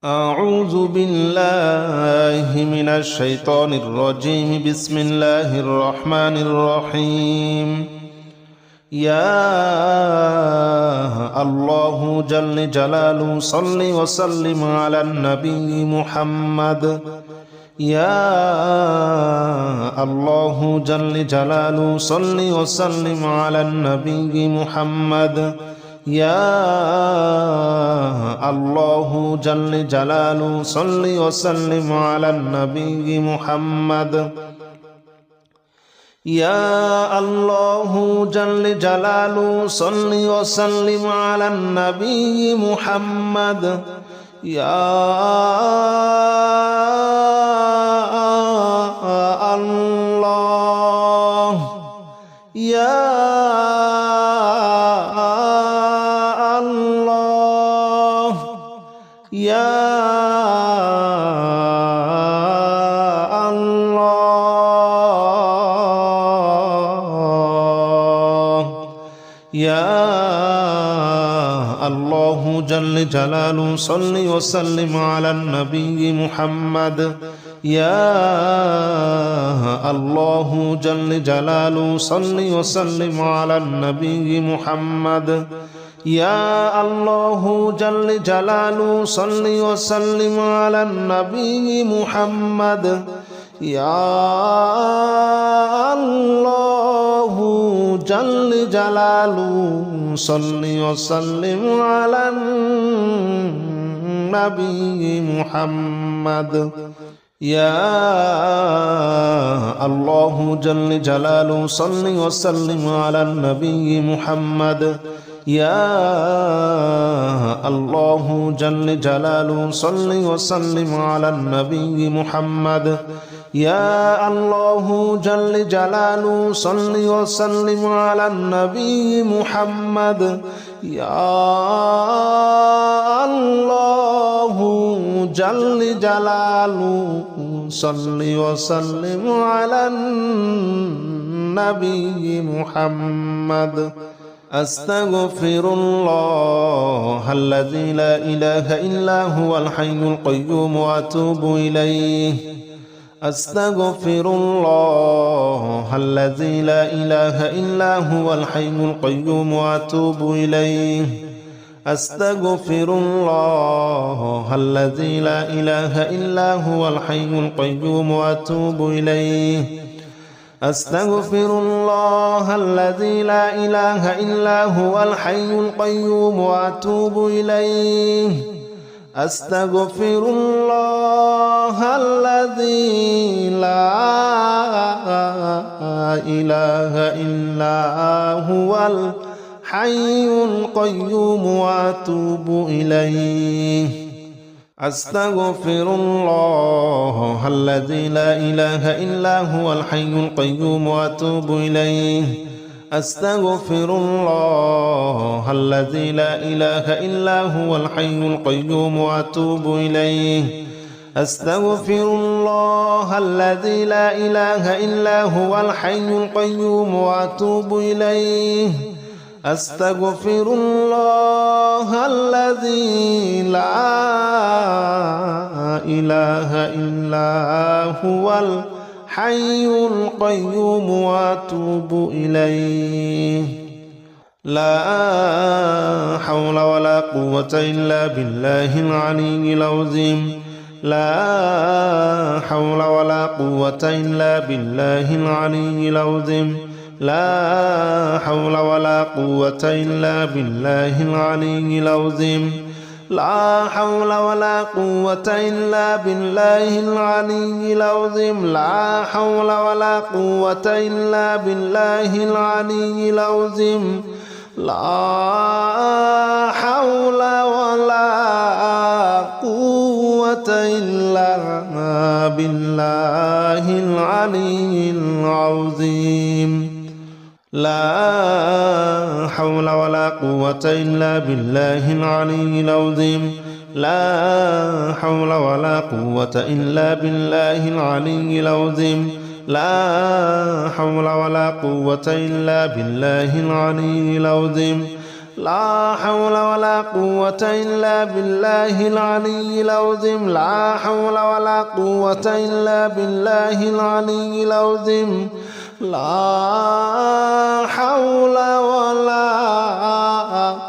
أعوذ بالله من الشيطان الرجيم. بسم الله الرحمن الرحيم. يا الله جل جلاله صل وسلم على النبي محمد. يا الله جل جلاله صل وسلم على النبي محمد. يا الله جل جلاله صل وسلم على النبي محمد. يا الله جل جلاله صل وسلم على النبي محمد. يا الله يا يا الله يا الله جل جلاله صل وسلم على النبي محمد. يا الله جل جلاله صل وسلم على النبي محمد. يا الله جل جلاله صل وسلم على النبي محمد. يا الله جل جلاله صل وسلم على النبي محمد. يا الله جل جلاله صل وسلم على النبي محمد. يا الله جل جلاله صل وسلم على النبي محمد. يا الله جل جلاله صل وسلم على النبي محمد. يا الله جل جلاله صل وسلم على النبي محمد. أستغفر الله الذي لا إله إلا هو الحي القيوم وأتوب إليه. أستغفر الله الذي لا إله إلا هو الحي القيوم وأتوب إليه. أستغفر الله الذي لا إله إلا هو الحي القيوم وأتوب إليه. أستغفر الله الذي لا إله إلا هو الحي القيوم وأتوب إليه. أستغفر الله الذي لا إله إلا هو الحي القيوم وأتوب إليه. أستغفر الله الذي لا إله إلا هو الحي القيوم وأتوب إليه. أستغفر الله الذي لا إله إلا هو الحي القيوم وأتوب إليه. أستغفر الله الذي لا إله إلا هو الحي القيوم وأتوب إليه. أستغفر الله الذي لا إله إلا هو الحي القيوم وأتوب إليه. لا حول ولا قوة إلا بالله العلي العظيم. لا حول ولا قوة إلا بالله العلي العظيم. لا حول ولا قوة إلا بالله العلي العظيم. لا حول ولا قوة إلا بالله العلي العظيم. لا حول ولا قوة إلا بالله العلي العظيم. لا حول ولا قوة إلا بالله العلي العظيم. لا حول ولا قوة إلا بالله العلي العظيم. لا حول ولا قوة إلا بالله العلي العظيم. لا حول ولا قوة إلا بالله العلي العظيم. لا حول ولا قوة إلا بالله العلي العظيم لا حول ولا قوة إلا بالله العلي العظيم لا حول ولا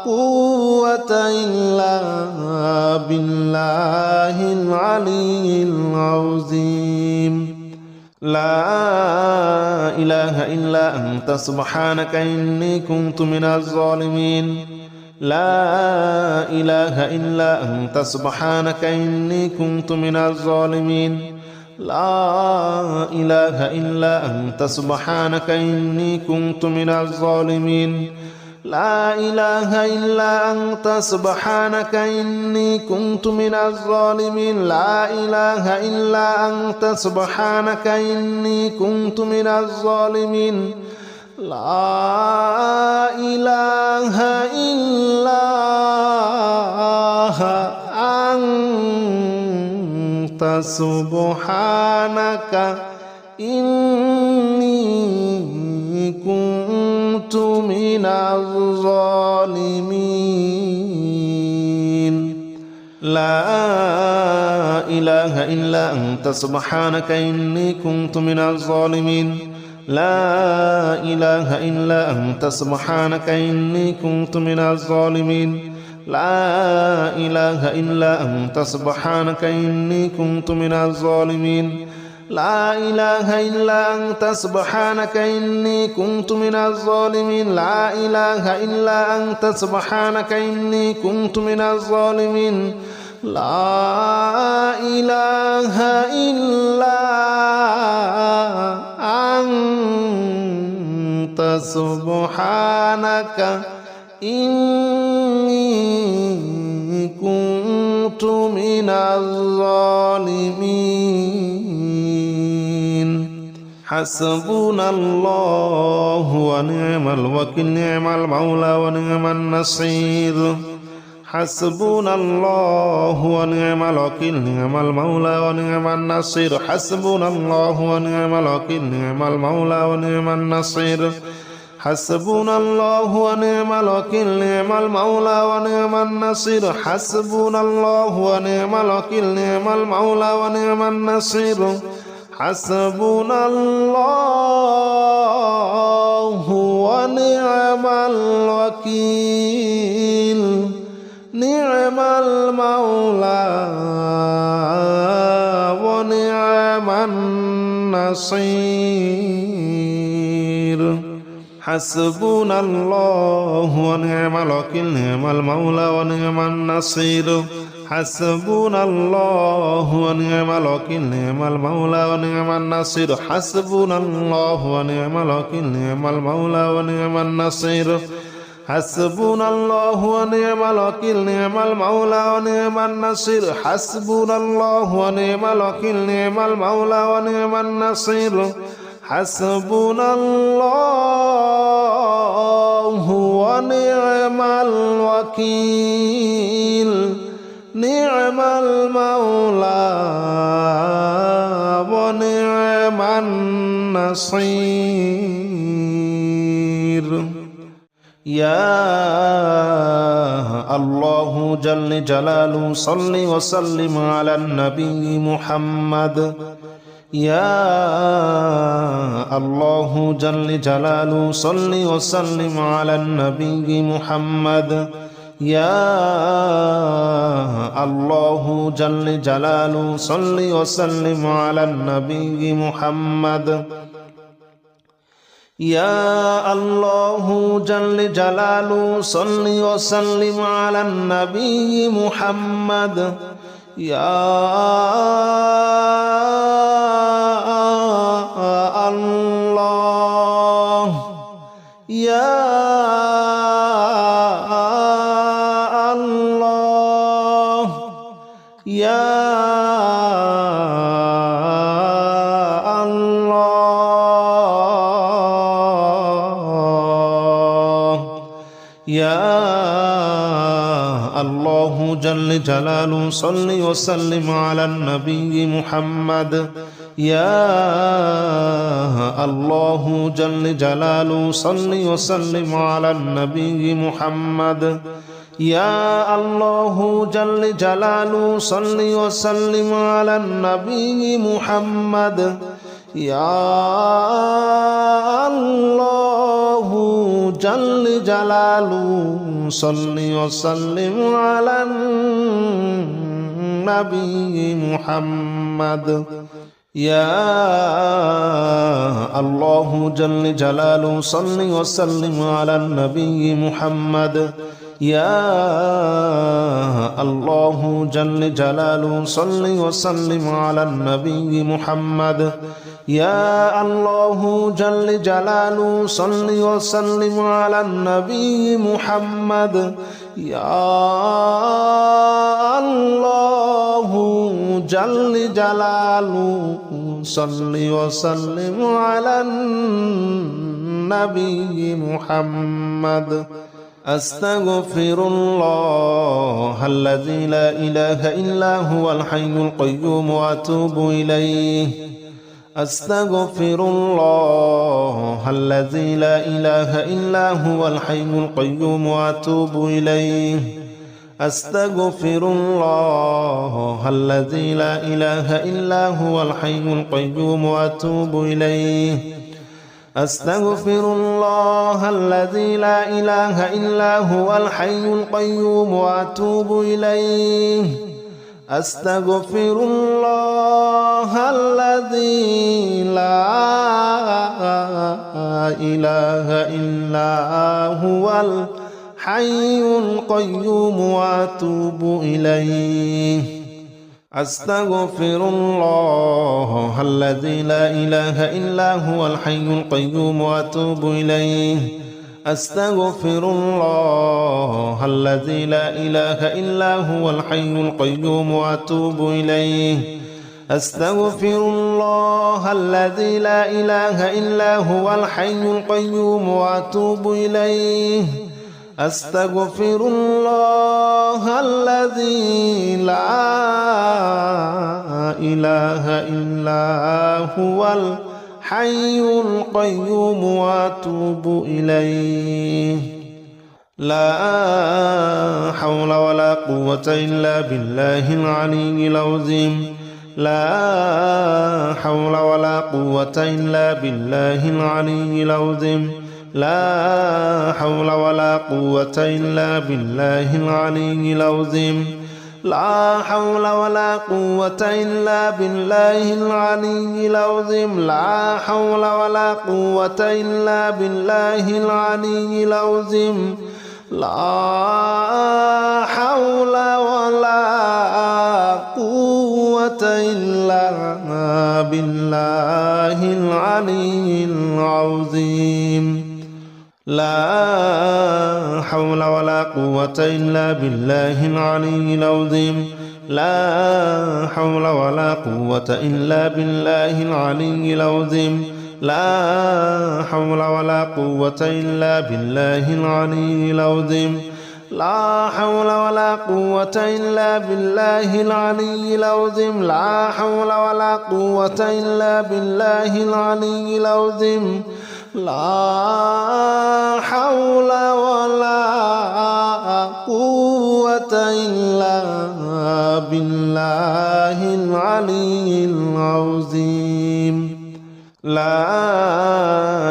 قوة إلا بالله العلي العظيم لا إله إلا أنت سبحانك إني كنت من الظالمين لا إله إلا أنت سبحانك إني كنت من الظالمين لا إله إلا أنت سبحانك إني كنت من الظالمين لا إله إلا أنت سبحانك إني كنت من الظالمين لا إله إلا أنت سبحانك إني كنت من الظالمين لا إله إلا أنت سبحانك إني كنت من الظالمين لا إله إلا أنت سبحانك إني كنت من الظالمين لا إله إلا أنت سبحانك إني كنت من الظالمين لا إله إلا أنت سبحانك إني كنت من الظالمين لا إله إلا أنت سبحانك إني كنت من الظالمين لا إله إلا أنت سبحانك إني كنت من الظالمين لا إله إلا أنت سبحانك إني كنت من الظالمين حسبنا الله ونعم الوكيل نعم المولى ونعم النصير حسبنا الله ونعم الوكيل نعم المولى ونعم النصير حسبنا الله ونعم الوكيل نعم المولى ونعم النصير حسبنا الله ونعم الوكيل نعم المولى ونعم النصير حسبنا الله ونعم الوكيل نعم المولى ونعم النصير حسبنا الله ونعم الوكيل نعم المولى ونعم النصير حسبنا الله ونعم الوكيل نعم المولى ونعم النصير حسبنا الله ونعم الوكيل نعم المولى ونعم النصير حسبنا الله ونعم الوكيل نعم المولى ونعم النصير حسبنا الله ونعم الوكيل نعم المولى ونعم النصير حسبنا الله ونعم الوكيل نعم المولى ونعم النصير حسبنا الله ونعم الوكيل نعم المولى ونعم النصير يا الله جل جلاله صل وسلم على النبي محمد يا الله جل جلاله صل وسلم على النبي محمد يا الله جل جلاله صل وسلم على النبي محمد يا الله جل جلاله صل وسلم على النبي محمد يا الله يا الله يا يا الله جل جلاله صل وسلم على النبي محمد يا الله جل جلاله صل وسلم على النبي محمد يا الله جل جلاله صل وسلم على النبي محمد يا الله جل جلاله صل وسلم على النبي محمد يا الله جل جلاله صل وسلم على النبي محمد يا الله جل جلاله صل وسلم على النبي محمد يا الله جل جلاله صل وسلم على النبي محمد يا الله جل جلاله صل وسلم على النبي محمد أستغفر الله الذي لا إله إلا هو الحي القيوم وأتوب إليه أستغفر الله الذي لا إله إلا هو الحي القيوم وأتوب إليه أستغفر الله الذي لا إله إلا هو الحي القيوم وأتوب إليه أستغفر الله الذي لا إله إلا هو الحي القيوم وأتوب إليه أستغفر الله الذي لا إله إلا هو الحي القيوم وأتوب إليه أستغفر الله الذي لا إله إلا هو الحي القيوم وأتوب إليه أستغفر الله الذي لا إله إلا هو الحي القيوم وأتوب إليه أستغفر الله الذي لا إله إلا هو الحي القيوم وأتوب إليه أستغفر الله الذي لا إله إلا هو الحي القيوم وأتوب إليه لا حول ولا قوة إلا بالله العلي العظيم لا حول ولا قوة إلا بالله العلي العظيم لا حول ولا قوة إلا بالله العلي العظيم لا حول ولا قوة إلا بالله العلي العظيم لا حول ولا قوة إلا بالله العلي العظيم لا حول ولا قوة إلا بالله العلي العظيم لا حول ولا قوة إلا بالله العلي العظيم لا حول ولا قوة إلا بالله العلي العظيم لا حول ولا قوة إلا بالله العلي العظيم لا حول ولا قوة إلا بالله العلي العظيم لا حول ولا قوة إلا بالله العلي العظيم لا حول ولا قوة إلا بالله العلي العظيم لا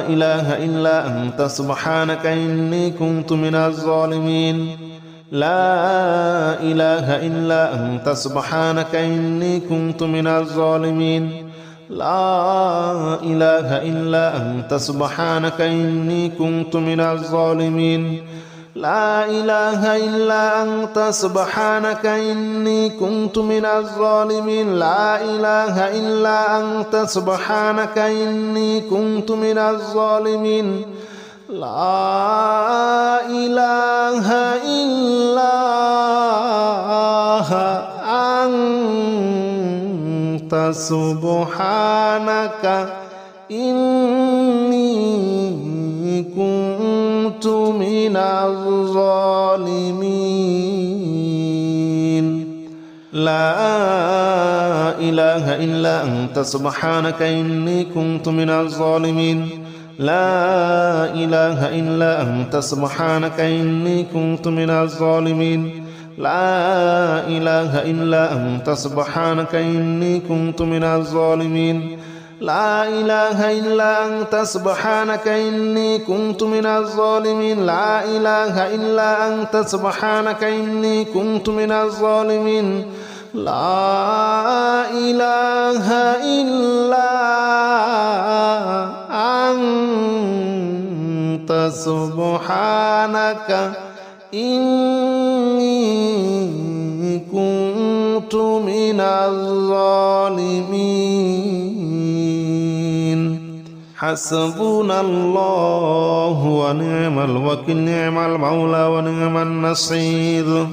إله إلا أنت سبحانك إني كنت من الظالمين لا إله إلا أنت سبحانك إني كنت من الظالمين لا إله إلا أنت سبحانك إني كنت من الظالمين لا إله إلا أنت سبحانك إني كنت من الظالمين لا إله إلا أنت سبحانك إني كنت من الظالمين لا إله إلا أنت سبحانك إني كنت من الظالمين لا إله إلا أنت سبحانك إني كنت من الظالمين لا إله إلا أنت سبحانك إني كنت من الظالمين لا إله إلا أنت سبحانك إني كنت من الظالمين لا إله إلا أنت سبحانك إني كنت من الظالمين لا إله إلا أنت سبحانك إني كنت من الظالمين لا إله إلا أنت سبحانك إني كنت من الظالمين حسبنا الله ونعم الوكيل نعم المولى ونعم النصير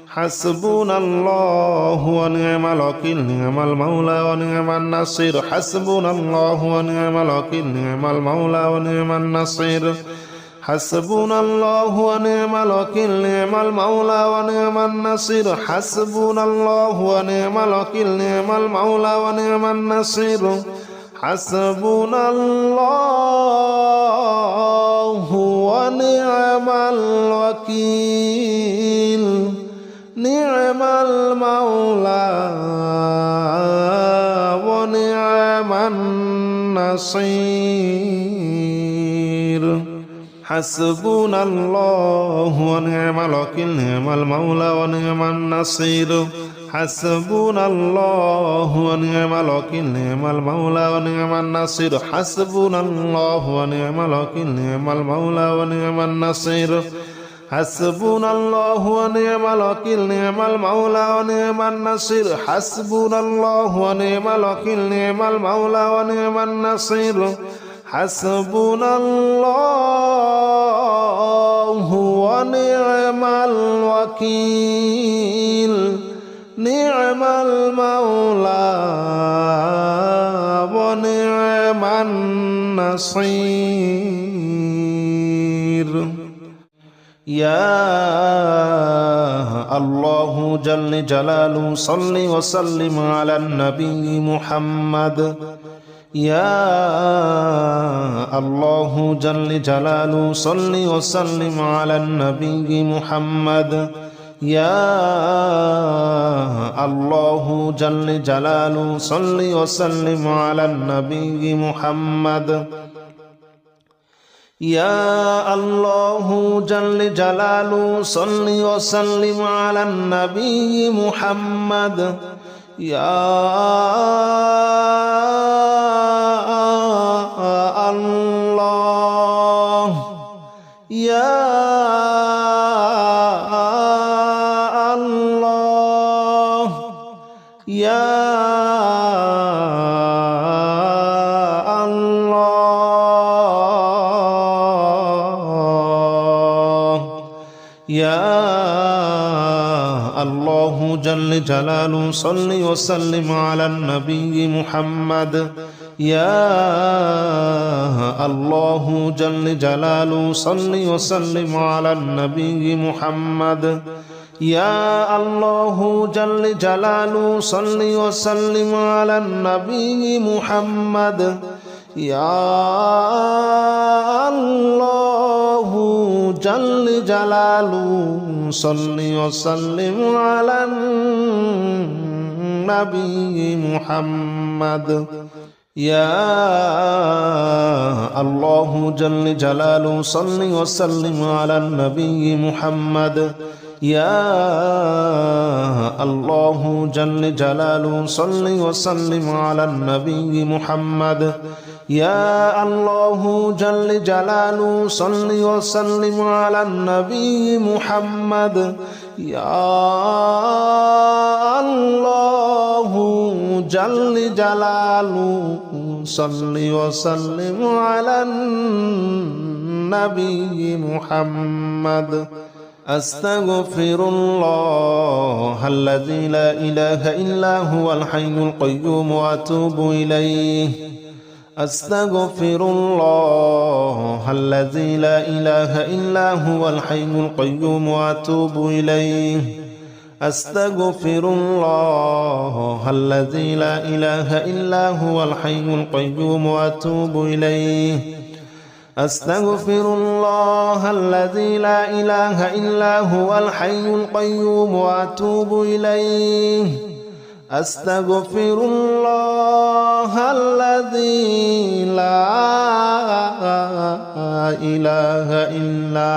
حسبنا الله ونعم الوكيل نعم المولى ونعم النصير حسبنا الله ونعم الوكيل نعم المولى ونعم النصير حسبنا الله ونعم الوكيل نعم المولى ونعم النصير حسبنا الله ونعم الوكيل نعم المولى ونعم النصير حسبنا الله ونعم الوكيل نعم المولى ونعم النصير حسبنا الله ونعم الوكيل نعم المولى ونعم النصير حسبنا الله ونعم الوكيل نعم المولى ونعم النصير حسبنا الله ونعم الوكيل نعم المولى ونعم النصير حسبنا الله ونعم الوكيل نعم المولى ونعم النصير حسبنا الله ونعم الوكيل نعم المولى ونعم النصير حسبنا الله ونعم الوكيل نعم المولى ونعم النصير يا الله جل جلاله صل وسلم على النبي محمد يا الله جل جلاله صل وسلم على النبي محمد يا الله جل جلاله صل وسلم على النبي محمد يا الله جل جلاله صل وسلم على النبي محمد يا الله يا الله يا يا الله جل جلاله صل وسلم على النبي محمد يا الله جل جلاله صل وسلم على النبي محمد يا الله جل جلاله صل وسلم على النبي محمد يا الله جل جلاله صل وسلم على النبي محمد يا الله جل جلاله صل وسلم على النبي محمد يا الله جل جلاله صل وسلم على النبي محمد يا الله جل جلاله صل وسلم على النبي محمد يا الله جل جلاله صل وسلم على النبي محمد أستغفر الله الذي لا إله إلا هو الحي القيوم وأتوب إليه أستغفر الله الذي لا إله إلا هو الحي القيوم وأتوب إليه أستغفر الله الذي لا إله إلا هو الحي القيوم وأتوب إليه أستغفر الله الذي لا إله إلا هو الحي القيوم وأتوب إليه أستغفر الله الذي لا إله إلا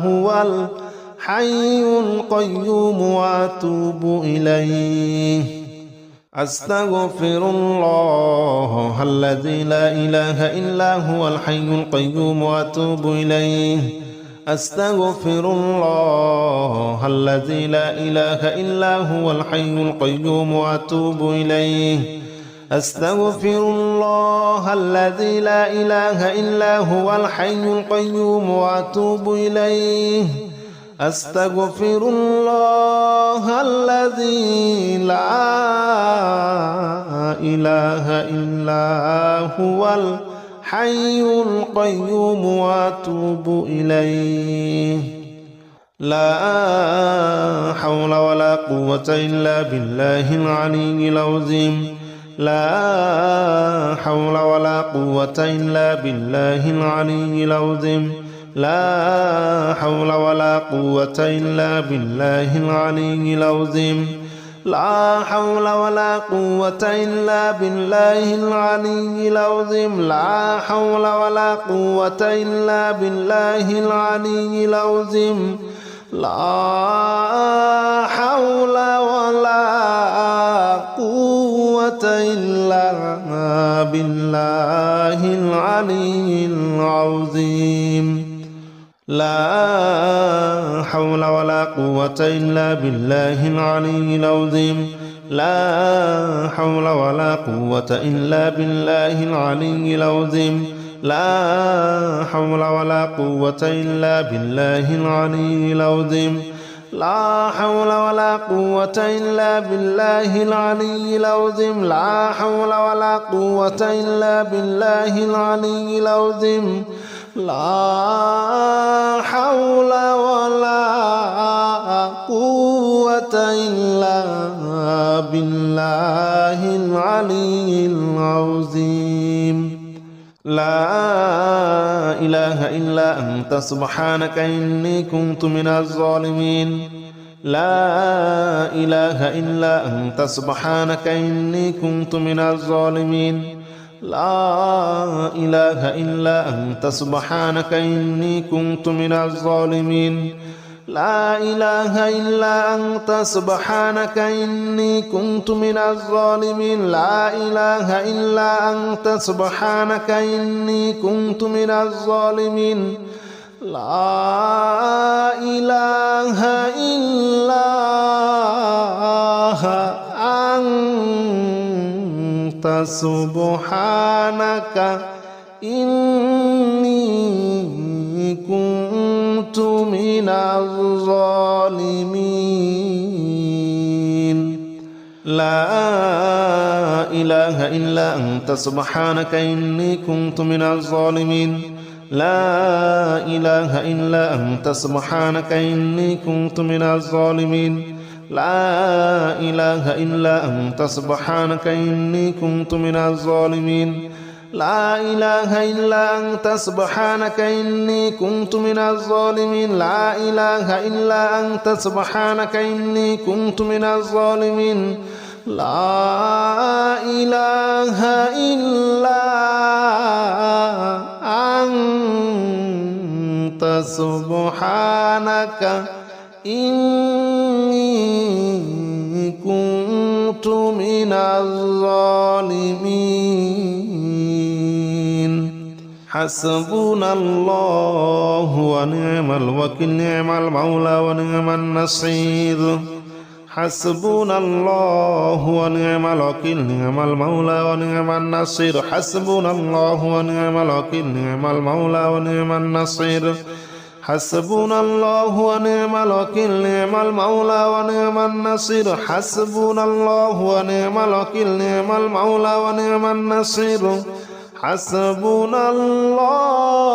هو الحي القيوم وأتوب إليه أستغفر الله الذي لا إله إلا هو الحي القيوم وأتوب إليه أستغفر الله الذي لا إله إلا هو الحي القيوم وأتوب إليه أستغفر الله الذي لا إله إلا هو الحي القيوم وأتوب إليه أستغفر الله الذي لا إله إلا هو الحي القيوم وأتوب إليه لا حول ولا قوة إلا بالله العلي العظيم لا حول ولا قوة إلا بالله العلي العظيم لا حول ولا قوة إلا بالله العلي العظيم لا حول ولا قوة إلا بالله العلي العظيم لا حول ولا قوة إلا بالله العلي العظيم لا حول ولا قوة إلا بالله العلي العظيم لا حول ولا قوة إلا بالله العلي العظيم لا حول ولا قوة إلا بالله العلي العظيم لا حول ولا قوة إلا بالله العلي العظيم لا حول ولا قوة إلا بالله العلي العظيم لا حول ولا قوة إلا بالله العلي العظيم لا حول ولا قوة إلا بالله العلي العظيم لا إله إلا أنت سبحانك إني كنت من الظالمين لا إله إلا أنت سبحانك إني كنت من الظالمين لا إله إلا أنت سبحانك إني كنت من الظالمين لا إله إلا أنت سبحانك إني كنت من الظالمين لا إله إلا أنت سبحانك إني كنت من الظالمين لا إله إلا أنت سبحانك إني كنت من الظالمين لا إله إلا أنت سبحانك إني كنت من الظالمين لا إله إلا أنت سبحانك إني كنت من الظالمين لا إله إلا أنت سبحانك إني كنت من الظالمين لا إله إلا أنت سبحانك إني كنت من الظالمين لا إله إلا أنت سبحانك إني كنت من الظالمين لا إله إلا أنت سبحانك إني كنت من الظالمين حسبنا الله ونعم الوكيل نعم المولى ونعم النصير حسبنا الله ونعم الوكيل نعم المولى ونعم النصير حسبنا الله ونعم الوكيل نعم المولى ونعم النصير حسبنا الله ونعم الوكيل نعم المولى ونعم النصير حسبنا الله ونعم الوكيل نعم المولى ونعم النصير حسبنا الله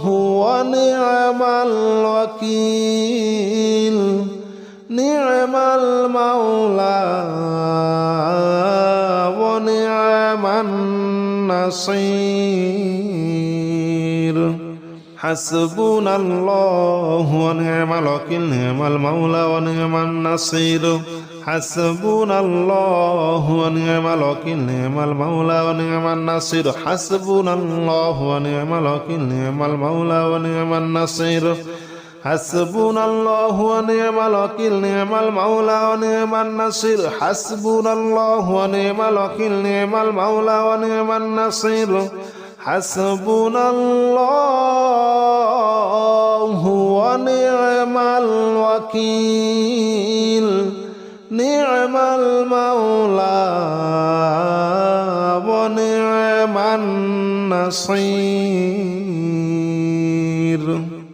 ونعم الوكيل نعم المولى ونعم النصير حسبنا الله ونعم الوكيل نعم المولى ونعم النصير حسبنا الله ونعم الوكيل نعم المولى ونعم النصير حسبنا الله ونعم الوكيل نعم المولى ونعم النصير حسبنا الله ونعم الوكيل نعم المولى ونعم النصير حسبنا الله ونعم الوكيل نعم المولى ونعم النصير حسبنا الله ونعم الوكيل نعم المولى ونعم النصير